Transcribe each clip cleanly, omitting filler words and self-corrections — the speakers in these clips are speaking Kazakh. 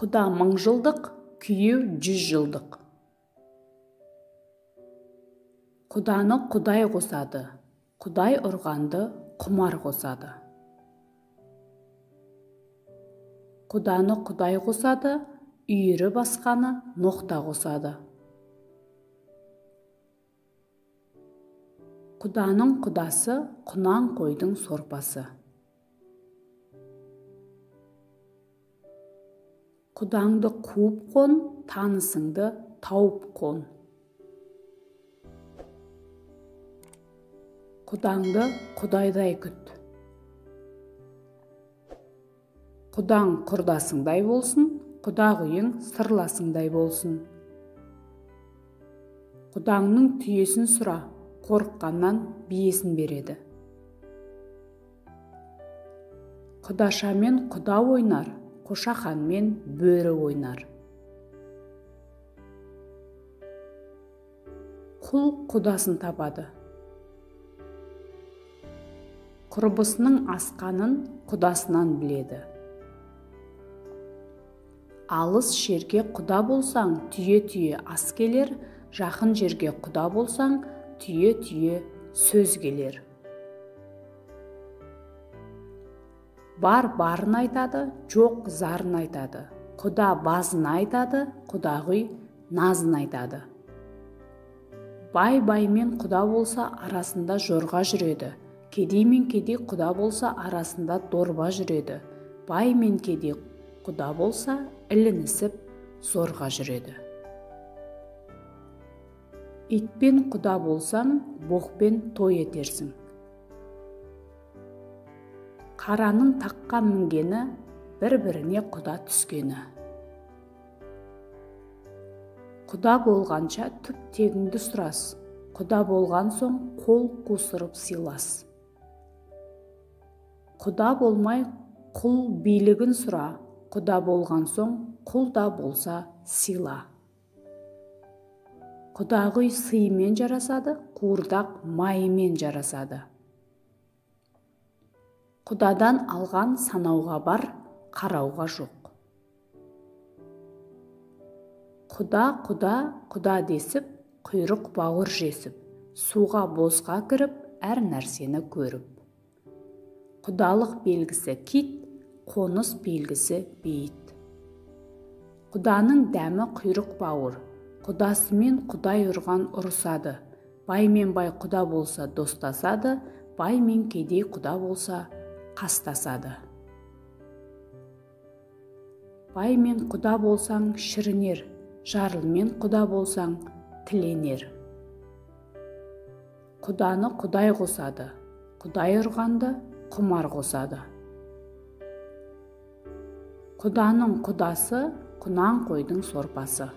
Құда 1000 жылдық, күйеу 100 жылдық. Құданы Құдай қосады, Құдай ұрғанды құмар қосады. Құданы Құдай қосады, үйірі басқаны ноқта қосады. Құданың құдасы құнан қойдың сорпасы. Құдаңды қуып қон, танысыңды тауып қон. Құдаңды Құдайдай күт. Құдаң құрдасыңдай болсын, құдағүйің сырласыңдай болсын. Құдаңның түйесін сұра, қорыққаннан биесін береді. Құдашамен құда ойнар, қошақанмен бөрі ойнар. Құл құдасын табады. Құрбысының асқанын құдасынан біледі. Алыс жерге құда болсаң, түйе-түйе ас келер, жақын жерге құда болсаң, түйе-түйе сөз келер. Бар барын айтады, жоқ зарын айтады. Құда базын айтады, құдағүй назын айтады. Бай баймен құда болса, арасында жорға жүреді. Кедей мен кедей құда болса, арасында дорба жүреді. Бай мен кедей құда болса, ілінісіп зорға жүреді. Итпен құда болсаң, боқпен той етерсің. Қараның таққа мінгені, бір-біріне құда түскені. Құда болғанша түп тегіңді сұрас, құда болған соң қол қусырып сыйлас. Құда болмай құл билігін сұра, құда болған соң құл да болса сыйла. Құдағүй сыймен жарасады, қуырдақ майымен жарасады. Құдадан алған санауға бар, қарауға жоқ. Құда, құда, құда десіп, құйрық бауыр жесіп, суға бозға кіріп, әр нәрсені көріп. Құдалық белгісі кит, қоныс белгісі бейіт. Құданың дәмі құйрық бауыр, құдасымен құдай ұрған ұрысады. Бай мен бай құда болса достасады, бай мен кедей құда болса қастасады. Бай мен құда болсаң шірінер, жарлымен құда болсаң тіленер. Құданы Құдай қосады, құдай ұрғанды құмар қосады. Құданың құдасы құнан қойдың сорпасы.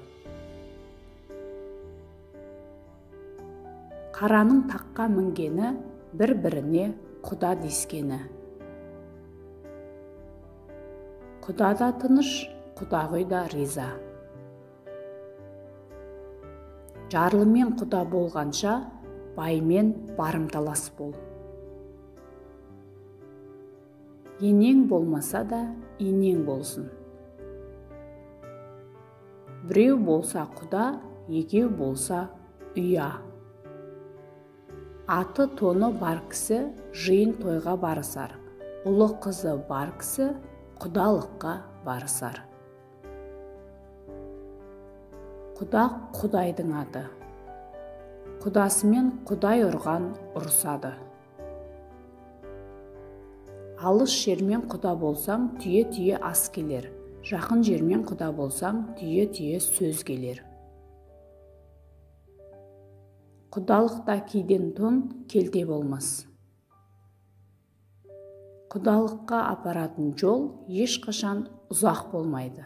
Қараның таққа мінгені, бір-біріне құда дескені. Құда да тыныш, құдағүй да риза. Жарлымен құда болғанша, баймен барымталас бол. Енең болмаса да, енең болсын. Біреу болса құда, екеу болса ұя. Аты тоны бар кісі жиын тойға барысар. Ұлы қызы бар кісі құдалыққа барысар. Құда Құдайдың аты. Құдасымен құдай ұрған ұрысады. Алыс жермен құда болсаң, түйе-түйе ас келер. Жақын жермен құда болсаң, түйе-түйе сөз келер. Құдалықта киген тон келте болмас. Құдалыққа апаратын жол ешқашан ұзақ болмайды.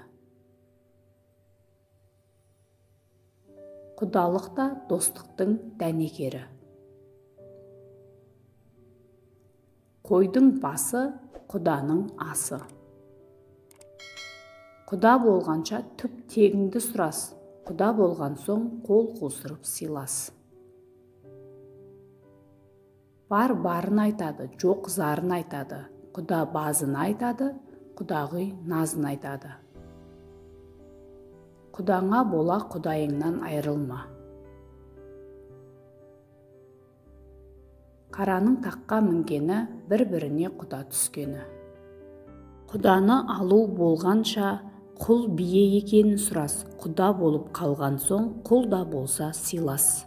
Құдалықта достықтың дәнекері. Қойдың басы, құданың асы. Құда болғанша түп тегіңді сұрас, құда болған соң қол қусырып сыйлас. Бар барын айтады, жоқ зарын айтады. Құда базын айтады, құдағүй назын айтады. Құдаңа бола құдайыңнан айрылма. Қараның таққа мінгені, бір-біріне құда түскені. Құданы алу болғанша, құл бие екенін сұрас, құда болып қалған соң, құл да болса сыйлас.